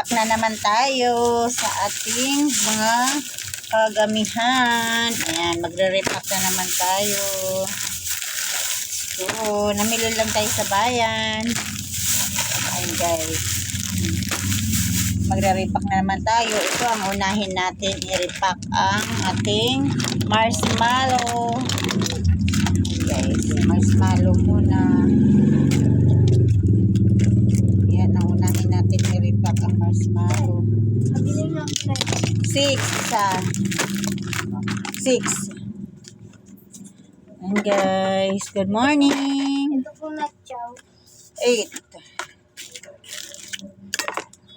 magre-repack na naman tayo sa ating mga kagamihan. Ayan, magre-repack na naman tayo. So, namili lang tayo sa bayan. Ayan guys. Magre-repack na naman tayo. Ito ang unahin natin i-repack ang ating marshmallow. Guys, marshmallow muna. Yan ang unahin natin i-repack ang marshmallow. 6 and guys, good morning. Ito po na chow. 8.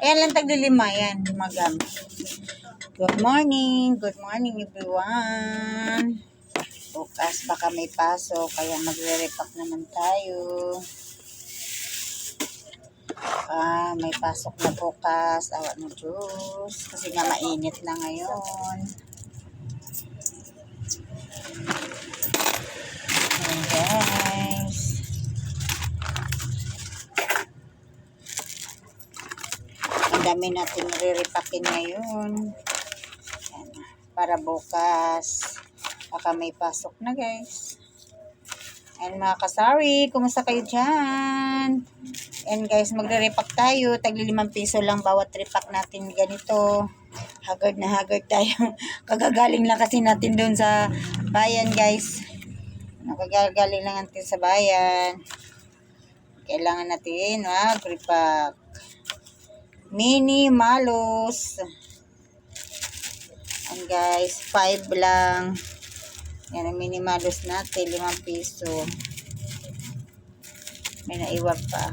Ayan lang tagli-5 yan, magamit. Good morning everyone. Bukas baka may pasok, kaya magre-repack naman tayo. May pasok na bukas, awa ng Diyos, kasi nga mainit na ngayon. Ayan guys. Ang dami natin re-repackin ngayon. Ayan, para bukas baka may pasok na guys. And mga kasari, kumusta kayo dyan? And guys, magre-repack tayo. Tagli 5 piso lang bawat repack natin ganito. Haggard na haggard tayo. Kagagaling lang kasi natin doon sa bayan guys. Nakagagaling lang natin sa bayan. Kailangan natin mag-repack. Mini malos. And guys, 5 lang. Yan ang mini malos natin, 5 piso. May naiwag pa.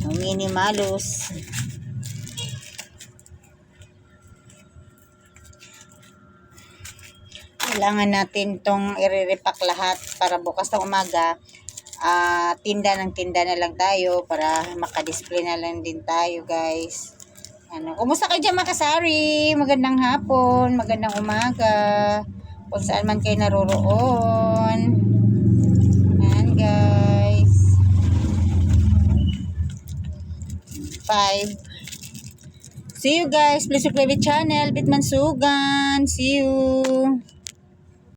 Ang mini malos. Kailangan natin tong i-repack lahat para bukas ng umaga. Tinda na lang tayo para makadisplay na lang din tayo guys. Kumusta kayo dyan mga kasari? Magandang hapon, magandang umaga. Kung saan man kayo naroroon. Ayan guys. 5. See you guys. Please subscribe to the channel. Bitman Sugan. See you.